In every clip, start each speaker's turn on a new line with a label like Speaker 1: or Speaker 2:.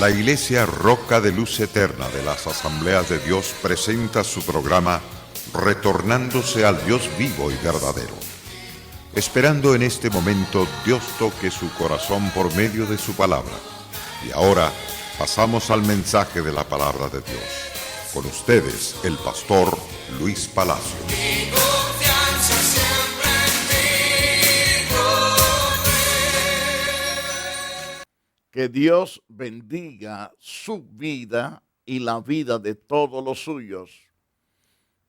Speaker 1: La Iglesia Roca de Luz Eterna de las Asambleas de Dios presenta su programa Retornándose al Dios vivo y verdadero. Esperando en este momento Dios toque su corazón por medio de su palabra. Y ahora pasamos al mensaje de la palabra de Dios. Con ustedes, el pastor Luis Palacio.
Speaker 2: Que Dios bendiga su vida y la vida de todos los suyos.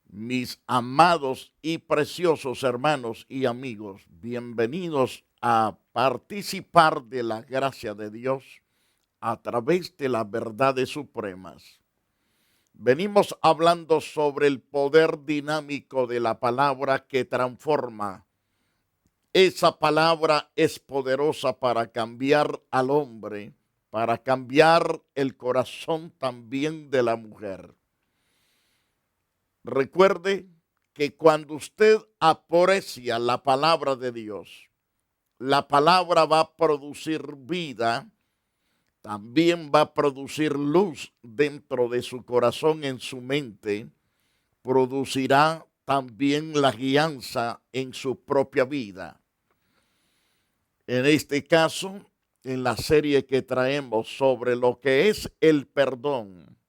Speaker 2: Mis amados y preciosos hermanos y amigos, bienvenidos a participar de la gracia de Dios a través de las verdades supremas. Venimos hablando sobre el poder dinámico de la palabra que transforma. Esa palabra es poderosa para cambiar al hombre, para cambiar el corazón también de la mujer. Recuerde que cuando usted aprecia la palabra de Dios, la palabra va a producir vida, también va a producir luz dentro de su corazón, en su mente, producirá también la guianza en su propia vida. En este caso, en la serie que traemos sobre lo que es el perdón,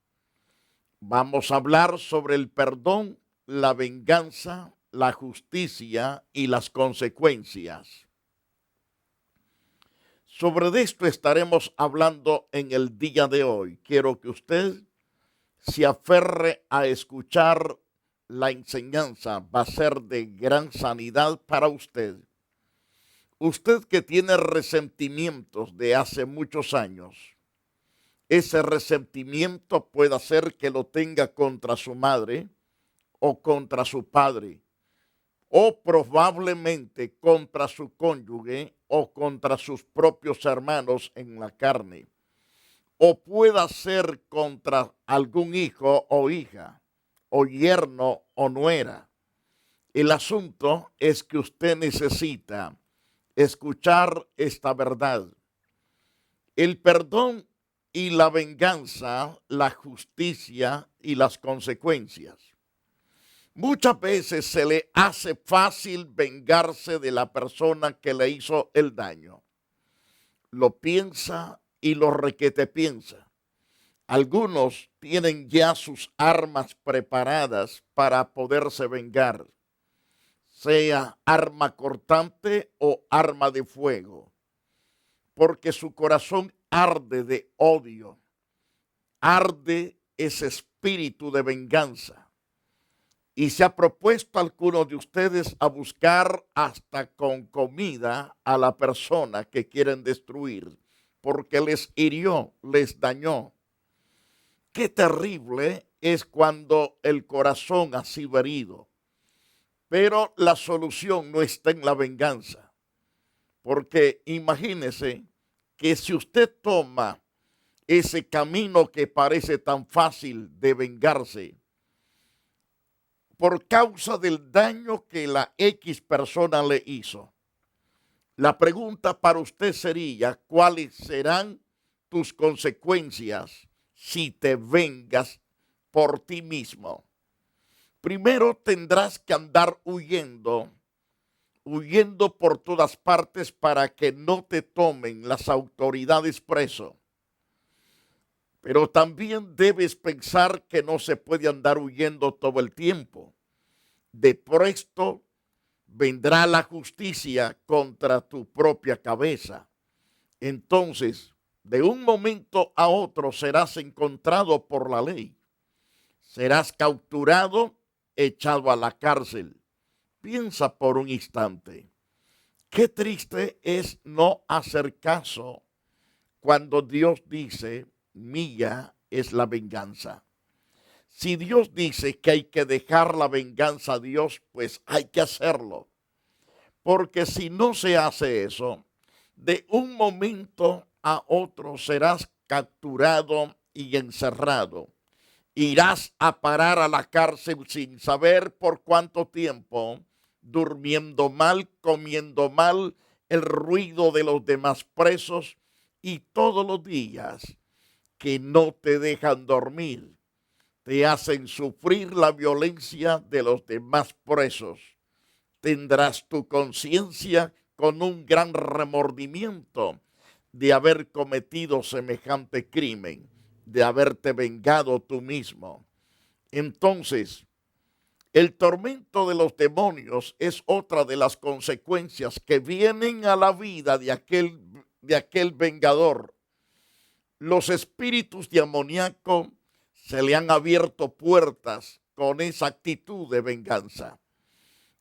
Speaker 2: vamos a hablar sobre el perdón, la venganza, la justicia y las consecuencias. Sobre esto estaremos hablando en el día de hoy. Quiero que usted se aferre a escuchar la enseñanza. Va a ser de gran sanidad para usted. Usted que tiene resentimientos de hace muchos años, ese resentimiento puede ser que lo tenga contra su madre o contra su padre, o probablemente contra su cónyuge o contra sus propios hermanos en la carne, o pueda ser contra algún hijo o hija, o yerno o nuera. El asunto es que usted necesita escuchar esta verdad. El perdón y la venganza, la justicia y las consecuencias. Muchas veces se le hace fácil vengarse de la persona que le hizo el daño. Lo piensa y lo requete piensa. Algunos tienen ya sus armas preparadas para poderse vengar, sea arma cortante o arma de fuego, porque su corazón arde de odio, arde ese espíritu de venganza. Y se ha propuesto a algunos de ustedes a buscar hasta con comida a la persona que quieren destruir, porque les hirió, les dañó. Qué terrible es cuando el corazón ha sido herido. Pero la solución no está en la venganza, porque imagínese que si usted toma ese camino que parece tan fácil de vengarse, por causa del daño que la X persona le hizo, la pregunta para usted sería: ¿cuáles serán tus consecuencias si te vengas por ti mismo? Primero tendrás que andar huyendo por todas partes para que no te tomen las autoridades preso. Pero también debes pensar que no se puede andar huyendo todo el tiempo. De presto vendrá la justicia contra tu propia cabeza. Entonces, de un momento a otro serás encontrado por la ley. Serás capturado, echado a la cárcel. Piensa por un instante. Qué triste es no hacer caso cuando Dios dice: mía es la venganza. Si Dios dice que hay que dejar la venganza a Dios, pues hay que hacerlo. Porque si no se hace eso, de un momento a otro serás capturado y encerrado. Irás a parar a la cárcel sin saber por cuánto tiempo, durmiendo mal, comiendo mal, el ruido de los demás presos, y todos los días que no te dejan dormir, te hacen sufrir la violencia de los demás presos. Tendrás tu conciencia con un gran remordimiento de haber cometido semejante crimen, de haberte vengado tú mismo. Entonces, el tormento de los demonios es otra de las consecuencias que vienen a la vida de aquel vengador. Los espíritus de amoníaco se le han abierto puertas con esa actitud de venganza.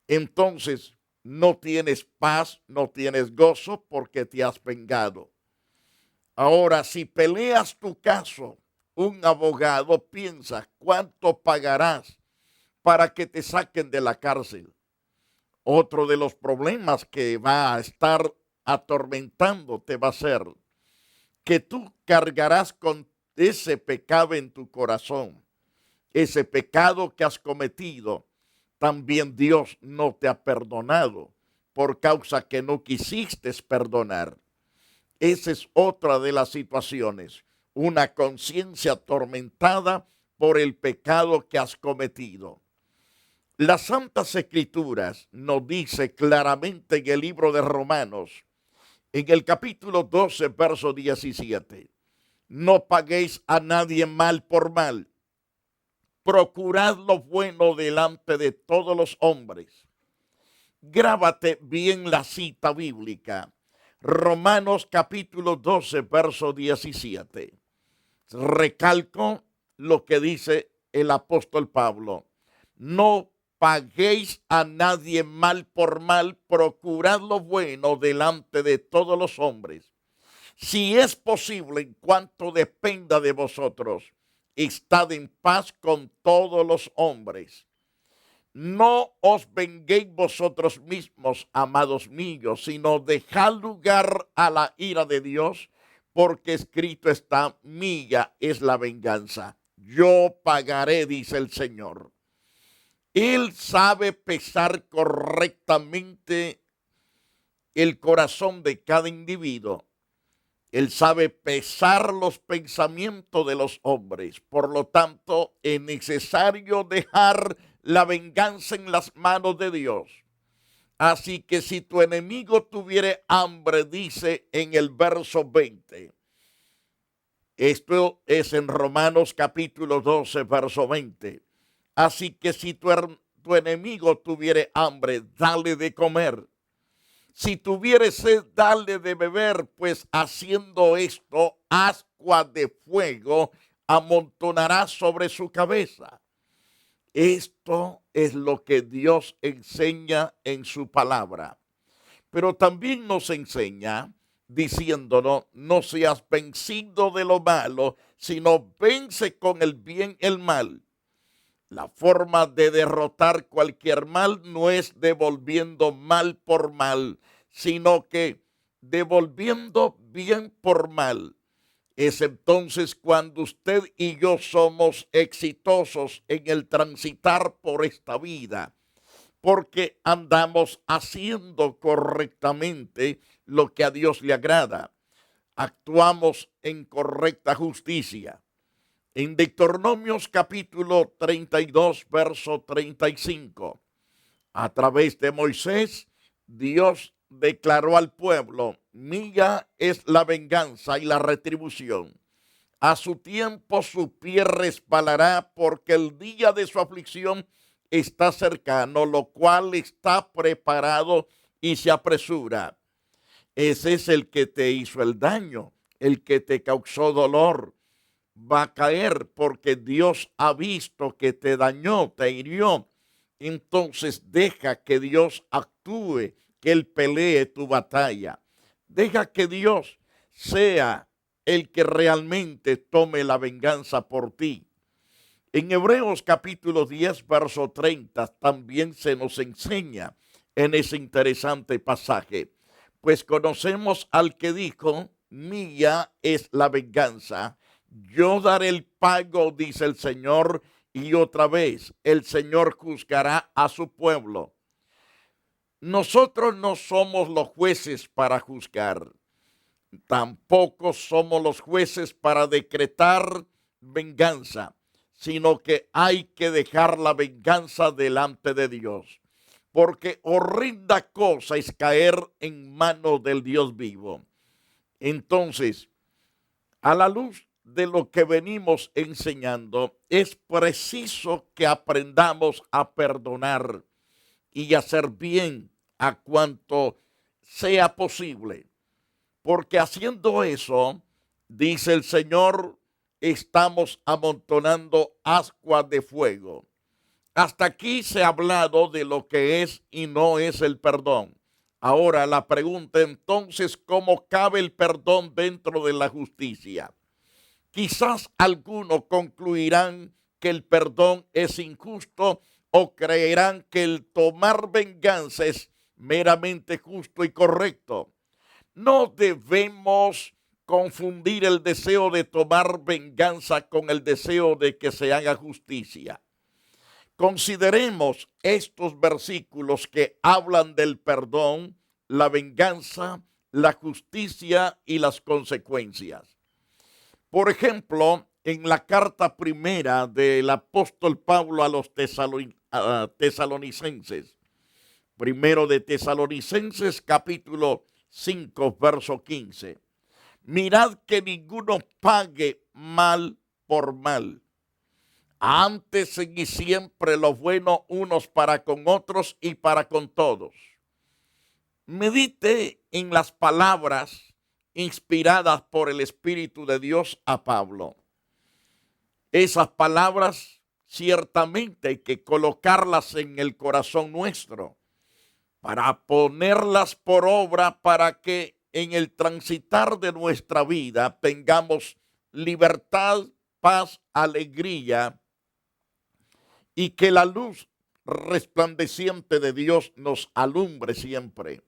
Speaker 2: Entonces, no tienes paz, no tienes gozo porque te has vengado. Ahora, si peleas tu caso, un abogado piensa cuánto pagarás para que te saquen de la cárcel. Otro de los problemas que va a estar atormentándote va a ser que tú cargarás con ese pecado en tu corazón, ese pecado que has cometido. También Dios no te ha perdonado por causa que no quisiste perdonar. Esa es otra de las situaciones, una conciencia atormentada por el pecado que has cometido. Las Santas Escrituras nos dice claramente en el libro de Romanos, en el capítulo 12, verso 17, no paguéis a nadie mal por mal, procurad lo bueno delante de todos los hombres. Grábate bien la cita bíblica. Romanos capítulo 12, verso 17. Recalco lo que dice el apóstol Pablo. No paguéis a nadie mal por mal, procurad lo bueno delante de todos los hombres. Si es posible, en cuanto dependa de vosotros, estad en paz con todos los hombres. No os venguéis vosotros mismos, amados míos, sino dejad lugar a la ira de Dios, porque escrito está, mía es la venganza. Yo pagaré, dice el Señor. Él sabe pesar correctamente el corazón de cada individuo. Él sabe pesar los pensamientos de los hombres. Por lo tanto, es necesario dejar la venganza en las manos de Dios. Así que si tu enemigo tuviere hambre, dice en el verso 20. Esto es en Romanos capítulo 12, verso 20. Así que si tu enemigo tuviere hambre, dale de comer. Si tuviere sed, dale de beber, pues haciendo esto, ascua de fuego amontonará sobre su cabeza. Esto es lo que Dios enseña en su palabra. Pero también nos enseña diciéndonos, no seas vencido de lo malo, sino vence con el bien el mal. La forma de derrotar cualquier mal no es devolviendo mal por mal, sino que devolviendo bien por mal. Es entonces cuando usted y yo somos exitosos en el transitar por esta vida, porque andamos haciendo correctamente lo que a Dios le agrada. Actuamos en correcta justicia. En Deuteronomios capítulo 32, verso 35, a través de Moisés, Dios declaró al pueblo, mía es la venganza y la retribución. A su tiempo su pie resbalará, porque el día de su aflicción está cercano, lo cual está preparado y se apresura. Ese es el que te hizo el daño, el que te causó dolor. Va a caer porque Dios ha visto que te dañó, te hirió. Entonces deja que Dios actúe, que Él pelee tu batalla. Deja que Dios sea el que realmente tome la venganza por ti. En Hebreos capítulo 10, verso 30, también se nos enseña en ese interesante pasaje. Pues conocemos al que dijo, mía es la venganza, yo daré el pago, dice el Señor, y otra vez el Señor juzgará a su pueblo. Nosotros no somos los jueces para juzgar. Tampoco somos los jueces para decretar venganza, sino que hay que dejar la venganza delante de Dios. Porque horrenda cosa es caer en manos del Dios vivo. Entonces, a la luz de lo que venimos enseñando, es preciso que aprendamos a perdonar y hacer bien a cuanto sea posible. Porque haciendo eso, dice el Señor, estamos amontonando ascuas de fuego. Hasta aquí se ha hablado de lo que es y no es el perdón. Ahora la pregunta entonces, ¿cómo cabe el perdón dentro de la justicia? Quizás algunos concluirán que el perdón es injusto o creerán que el tomar venganza es meramente justo y correcto. No debemos confundir el deseo de tomar venganza con el deseo de que se haga justicia. Consideremos estos versículos que hablan del perdón, la venganza, la justicia y las consecuencias. Por ejemplo, en la carta primera del apóstol Pablo a los tesalonicenses, primero de Tesalonicenses capítulo 5, verso 15. Mirad que ninguno pague mal por mal. Antes seguid siempre lo bueno unos para con otros y para con todos. Medite en las palabras inspiradas por el Espíritu de Dios a Pablo. Esas palabras ciertamente hay que colocarlas en el corazón nuestro para ponerlas por obra, para que en el transitar de nuestra vida tengamos libertad, paz, alegría, y que la luz resplandeciente de Dios nos alumbre siempre.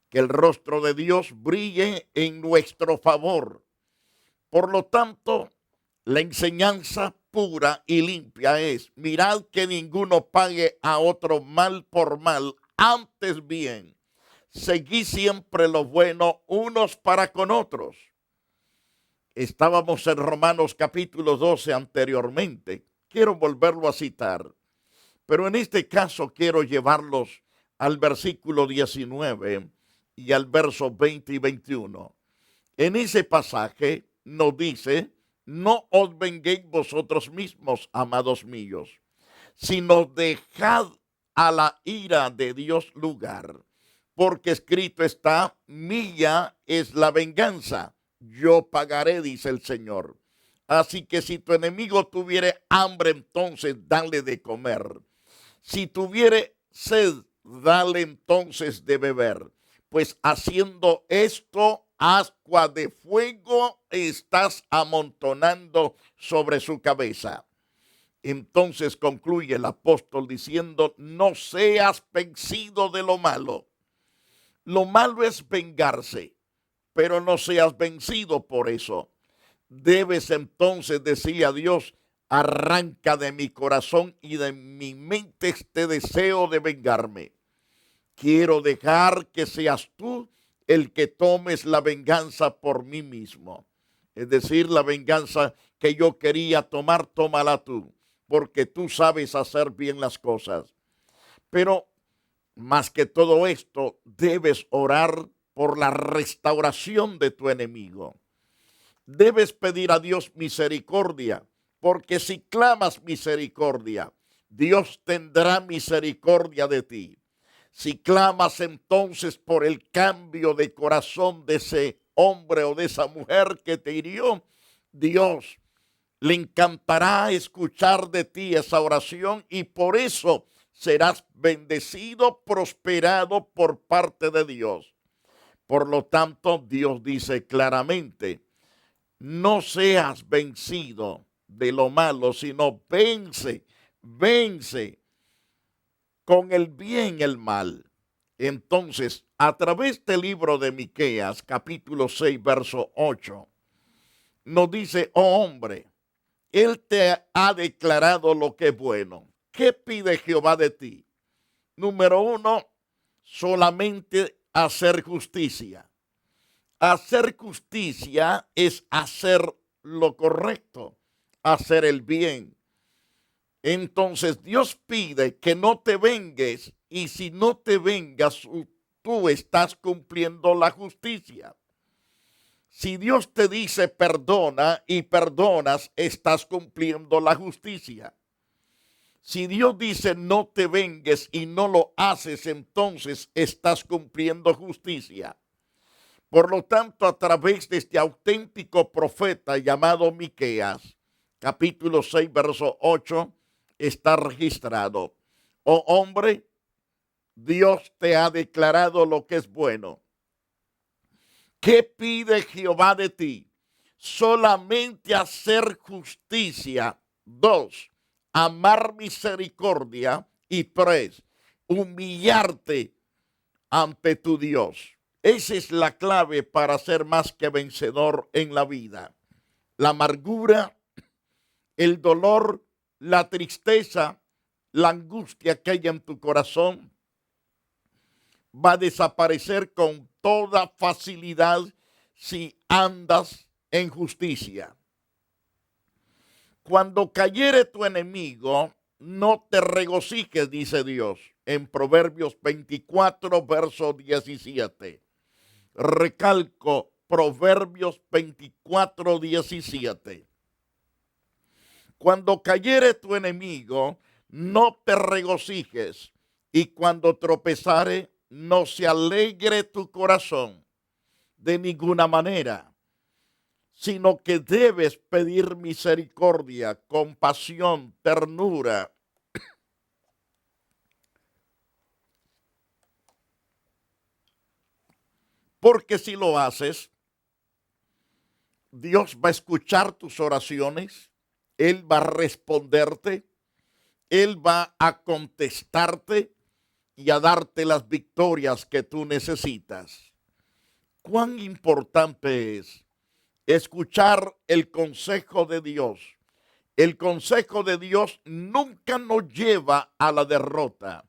Speaker 2: Que el rostro de Dios brille en nuestro favor. Por lo tanto, la enseñanza pura y limpia es: mirad que ninguno pague a otro mal por mal, antes bien, seguid siempre lo bueno unos para con otros. Estábamos en Romanos capítulo 12 anteriormente. Quiero volverlo a citar, pero en este caso quiero llevarlos al versículo 19 y al verso 20 y 21. En ese pasaje nos dice: no os venguéis vosotros mismos, amados míos, sino dejad a la ira de Dios lugar, porque escrito está: mía es la venganza, yo pagaré, dice el Señor. Así que si tu enemigo tuviere hambre, entonces dale de comer. Si tuviere sed, dale entonces de beber. Pues haciendo esto, ascua de fuego estás amontonando sobre su cabeza. Entonces concluye el apóstol diciendo: no seas vencido de lo malo. Lo malo es vengarse, pero no seas vencido por eso. Debes entonces decirle a Dios: arranca de mi corazón y de mi mente este deseo de vengarme. Quiero dejar que seas tú el que tomes la venganza por mí mismo. Es decir, la venganza que yo quería tomar, tómala tú, porque tú sabes hacer bien las cosas. Pero más que todo esto, debes orar por la restauración de tu enemigo. Debes pedir a Dios misericordia, porque si clamas misericordia, Dios tendrá misericordia de ti. Si clamas entonces por el cambio de corazón de ese hombre o de esa mujer que te hirió, Dios le encantará escuchar de ti esa oración, y por eso serás bendecido, prosperado por parte de Dios. Por lo tanto, Dios dice claramente: no seas vencido de lo malo, sino vence con el bien el mal. Entonces, a través del libro de Miqueas, capítulo 6, verso 8, nos dice: oh hombre, Él te ha declarado lo que es bueno. ¿Qué pide Jehová de ti? Número uno, solamente hacer justicia. Hacer justicia es hacer lo correcto, hacer el bien. Entonces Dios pide que no te vengues, y si no te vengas, tú estás cumpliendo la justicia. Si Dios te dice perdona y perdonas, estás cumpliendo la justicia. Si Dios dice no te vengues y no lo haces, entonces estás cumpliendo justicia. Por lo tanto, a través de este auténtico profeta llamado Miqueas, capítulo 6, verso 8, está registrado: oh hombre, Dios te ha declarado lo que es bueno. ¿Qué pide Jehová de ti? Solamente hacer justicia. 2, amar misericordia. Y 3, humillarte ante tu Dios. Esa es la clave para ser más que vencedor en la vida. La amargura, el dolor, la tristeza, la angustia que hay en tu corazón va a desaparecer con toda facilidad si andas en justicia. Cuando cayere tu enemigo, no te regocijes, dice Dios, en Proverbios 24, verso 17. Recalco, Proverbios 24, 17. Cuando cayere tu enemigo, no te regocijes, y cuando tropezare, no se alegre tu corazón de ninguna manera, sino que debes pedir misericordia, compasión, ternura. Porque si lo haces, Dios va a escuchar tus oraciones, Él va a responderte, Él va a contestarte y a darte las victorias que tú necesitas. ¿Cuán importante es escuchar el consejo de Dios? El consejo de Dios nunca nos lleva a la derrota,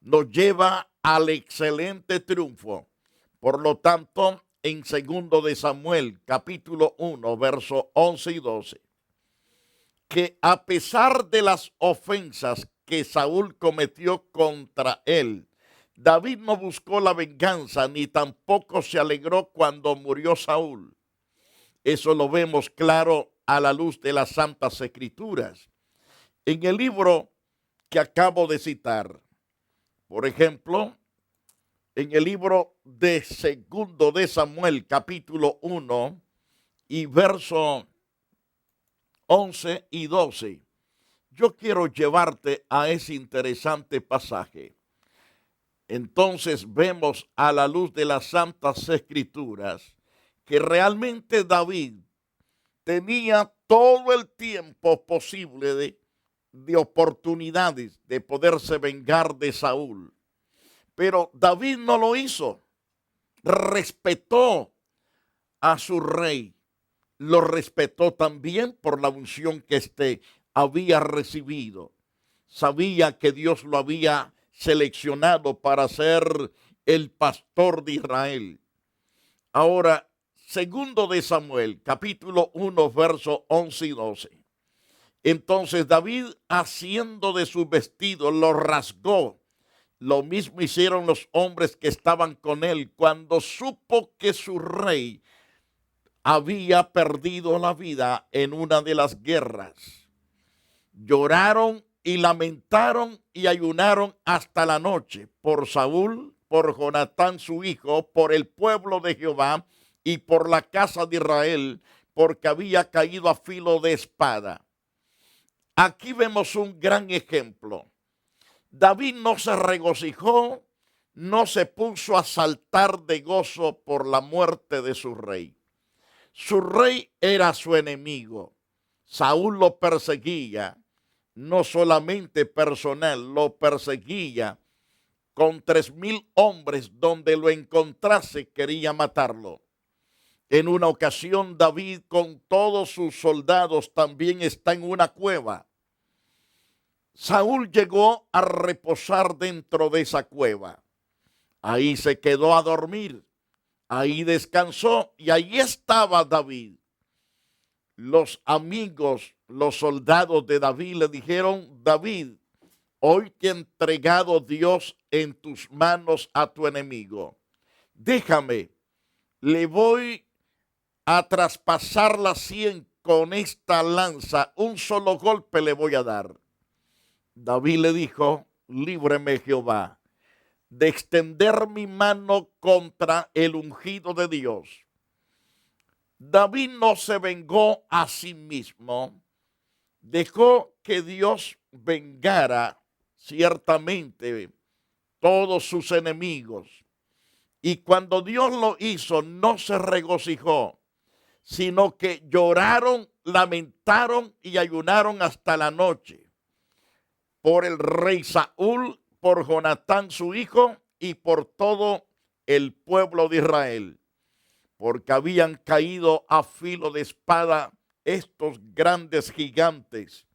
Speaker 2: nos lleva al excelente triunfo. Por lo tanto, en 2 de Samuel, capítulo 1, versos 11 y 12, que a pesar de las ofensas que Saúl cometió contra él, David no buscó la venganza ni tampoco se alegró cuando murió Saúl. Eso lo vemos claro a la luz de las Santas Escrituras. En el libro que acabo de citar, por ejemplo, en el libro de 2 de Samuel, capítulo 1 y verso 11 y 12, yo quiero llevarte a ese interesante pasaje. Entonces vemos a la luz de las Santas Escrituras que realmente David tenía todo el tiempo posible de oportunidades de poderse vengar de Saúl. Pero David no lo hizo. Respetó a su rey. Lo respetó también por la unción que éste había recibido. Sabía que Dios lo había seleccionado para ser el pastor de Israel. Ahora, 2 de Samuel, capítulo 1, versos 11 y 12. Entonces David, haciendo de su vestido, lo rasgó. Lo mismo hicieron los hombres que estaban con él cuando supo que su rey había perdido la vida en una de las guerras. Lloraron y lamentaron y ayunaron hasta la noche por Saúl, por Jonatán su hijo, por el pueblo de Jehová y por la casa de Israel, porque había caído a filo de espada. Aquí vemos un gran ejemplo. David no se regocijó, no se puso a saltar de gozo por la muerte de su rey. Su rey era su enemigo. Saúl lo perseguía, no solamente personal, lo perseguía con 3,000 hombres. Donde lo encontrase quería matarlo. En una ocasión David con todos sus soldados también está en una cueva. Saúl llegó a reposar dentro de esa cueva. Ahí se quedó a dormir. Ahí descansó y allí estaba David. Los amigos, los soldados de David le dijeron: David, hoy te ha entregado Dios en tus manos a tu enemigo. Déjame, le voy a traspasar la sien con esta lanza. Un solo golpe le voy a dar. David le dijo: líbreme Jehová de extender mi mano contra el ungido de Dios. David no se vengó a sí mismo, dejó que Dios vengara ciertamente todos sus enemigos. Y cuando Dios lo hizo, no se regocijó, sino que lloraron, lamentaron y ayunaron hasta la noche por el rey Saúl, por Jonatán su hijo y por todo el pueblo de Israel, porque habían caído a filo de espada estos grandes gigantes.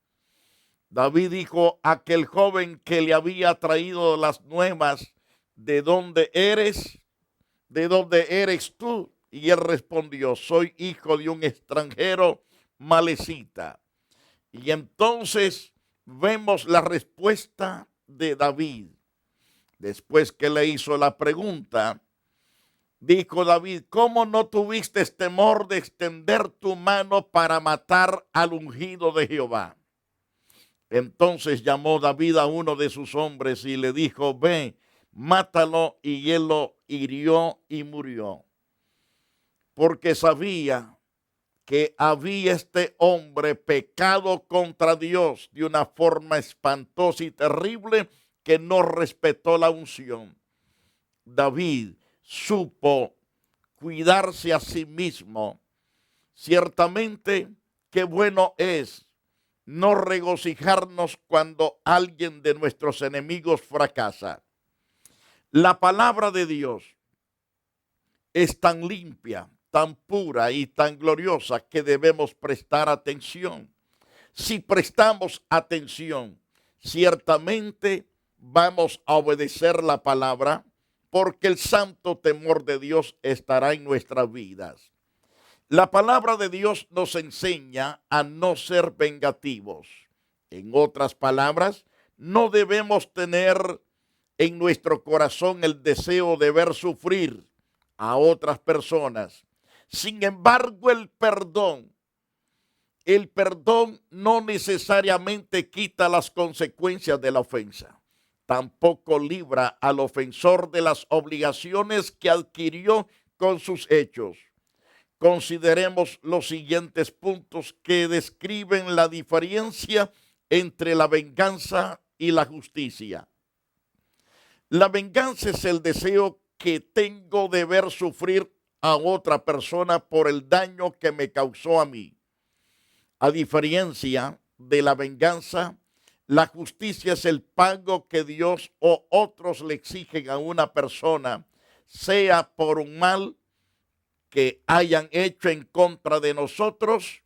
Speaker 2: David dijo a aquel joven que le había traído las nuevas: ¿de dónde eres? ¿De dónde eres tú? Y él respondió: soy hijo de un extranjero malecita. Y entonces vemos la respuesta de David. Después que le hizo la pregunta, dijo David: ¿cómo no tuviste temor de extender tu mano para matar al ungido de Jehová? Entonces llamó David a uno de sus hombres y le dijo: ve, mátalo. Y él lo hirió y murió, porque sabía que había este hombre pecado contra Dios de una forma espantosa y terrible, que no respetó la unción. David supo cuidarse a sí mismo. Ciertamente, qué bueno es no regocijarnos cuando alguien de nuestros enemigos fracasa. La palabra de Dios es tan limpia, tan pura y tan gloriosa que debemos prestar atención. Si prestamos atención, ciertamente vamos a obedecer la palabra, porque el santo temor de Dios estará en nuestras vidas. La palabra de Dios nos enseña a no ser vengativos. En otras palabras, no debemos tener en nuestro corazón el deseo de ver sufrir a otras personas. Sin embargo, el perdón no necesariamente quita las consecuencias de la ofensa. Tampoco libra al ofensor de las obligaciones que adquirió con sus hechos. Consideremos los siguientes puntos que describen la diferencia entre la venganza y la justicia. La venganza es el deseo que tengo de ver sufrir a otra persona por el daño que me causó a mí. A diferencia de la venganza, la justicia es el pago que Dios o otros le exigen a una persona, sea por un mal que hayan hecho en contra de nosotros,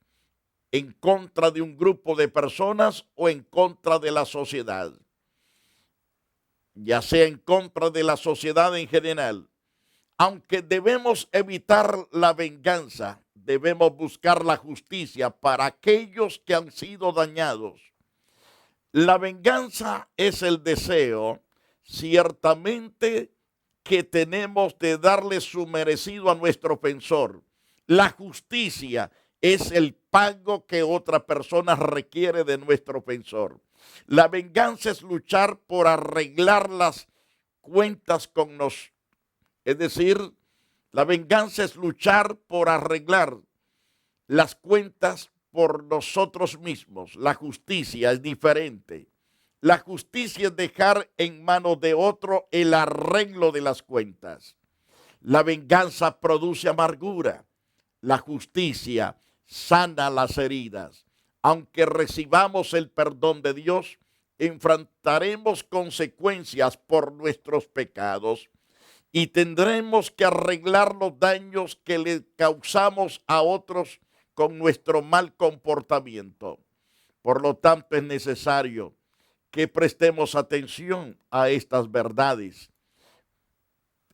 Speaker 2: en contra de un grupo de personas o en contra de la sociedad. Ya sea en contra de la sociedad en general. Aunque debemos evitar la venganza, debemos buscar la justicia para aquellos que han sido dañados. La venganza es el deseo, ciertamente, que tenemos de darle su merecido a nuestro ofensor. La justicia es el pago que otra persona requiere de nuestro ofensor. La venganza es luchar por arreglar las cuentas con nosotros. Es decir, la venganza es luchar por arreglar las cuentas por nosotros mismos. La justicia es diferente. La justicia es dejar en manos de otro el arreglo de las cuentas. La venganza produce amargura. La justicia sana las heridas. Aunque recibamos el perdón de Dios, enfrentaremos consecuencias por nuestros pecados y tendremos que arreglar los daños que le causamos a otros con nuestro mal comportamiento. Por lo tanto, es necesario que prestemos atención a estas verdades.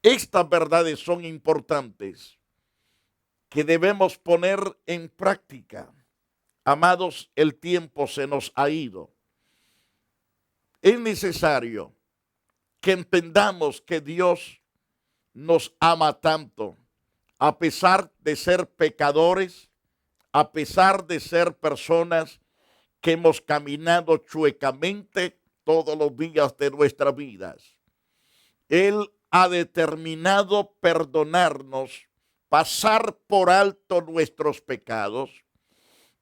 Speaker 2: Estas verdades son importantes que debemos poner en práctica. Amados, el tiempo se nos ha ido. Es necesario que entendamos que Dios nos ama tanto, a pesar de ser pecadores, a pesar de ser personas que hemos caminado chuecamente todos los días de nuestras vidas. Él ha determinado perdonarnos, pasar por alto nuestros pecados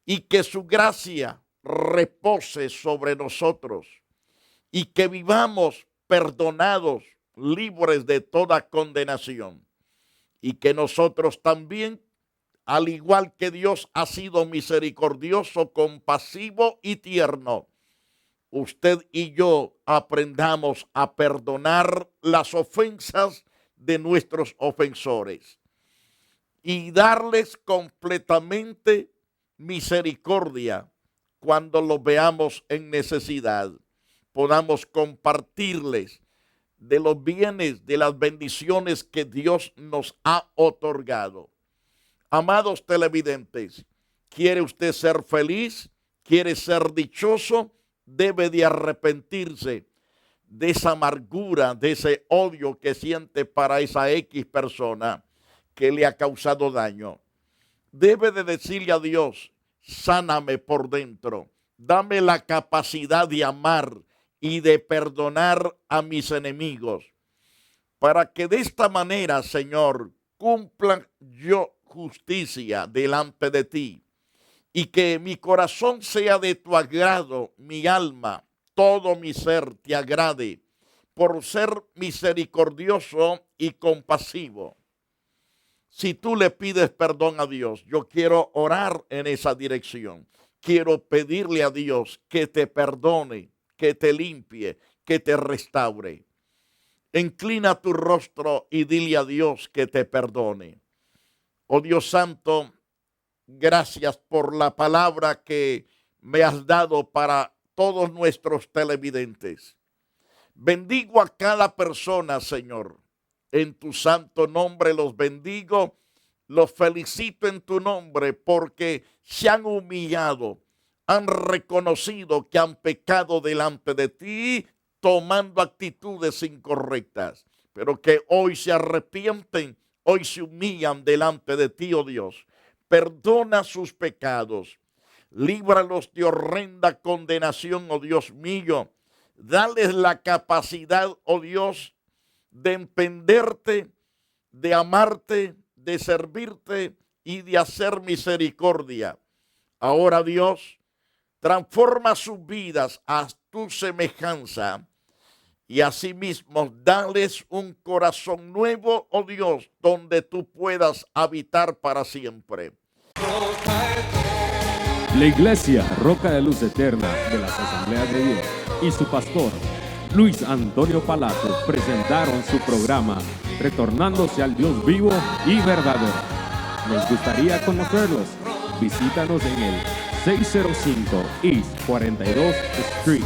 Speaker 2: y que su gracia repose sobre nosotros y que vivamos perdonados, libres de toda condenación, y que nosotros también, al igual que Dios ha sido misericordioso, compasivo y tierno, usted y yo aprendamos a perdonar las ofensas de nuestros ofensores y darles completamente misericordia cuando los veamos en necesidad. Podamos compartirles de los bienes, de las bendiciones que Dios nos ha otorgado. Amados televidentes, ¿quiere usted ser feliz? ¿Quiere ser dichoso? Debe de arrepentirse de esa amargura, de ese odio que siente para esa X persona que le ha causado daño. Debe de decirle a Dios: sáname por dentro, dame la capacidad de amar y de perdonar a mis enemigos, para que de esta manera, Señor, cumpla yo justicia delante de ti, y que mi corazón sea de tu agrado, mi alma, todo mi ser te agrade, por ser misericordioso y compasivo. Si tú le pides perdón a Dios, yo quiero orar en esa dirección. Quiero pedirle a Dios que te perdone, que te limpie, que te restaure. Inclina tu rostro y dile a Dios que te perdone. Oh Dios Santo, gracias por la palabra que me has dado para todos nuestros televidentes. Bendigo a cada persona, Señor. En tu santo nombre los bendigo, los felicito en tu nombre porque se han humillado, han reconocido que han pecado delante de ti, tomando actitudes incorrectas, pero que hoy se arrepienten, hoy se humillan delante de ti, oh Dios. Perdona sus pecados, líbralos de horrenda condenación, oh Dios mío. Dales la capacidad, oh Dios, de entenderte, de amarte, de servirte y de hacer misericordia. Ahora, Dios, transforma sus vidas a tu semejanza y asimismo dales un corazón nuevo, oh Dios, donde tú puedas habitar para siempre.
Speaker 3: La Iglesia Roca de Luz Eterna de las Asambleas de Dios y su pastor Luis Antonio Palacios presentaron su programa Retornándose al Dios vivo y verdadero. Nos gustaría conocerlos. Visítanos en el 605 East 42 Street,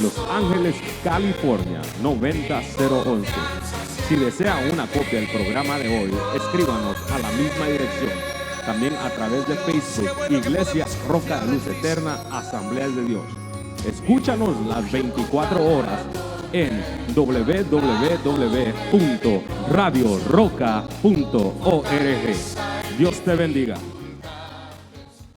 Speaker 3: Los Ángeles, California 90011. Si desea una copia del programa de hoy, escríbanos a la misma dirección. También a través de Facebook, Iglesia Roca de Luz Eterna, Asambleas de Dios. Escúchanos las 24 horas en www.radioroca.org. Dios te bendiga.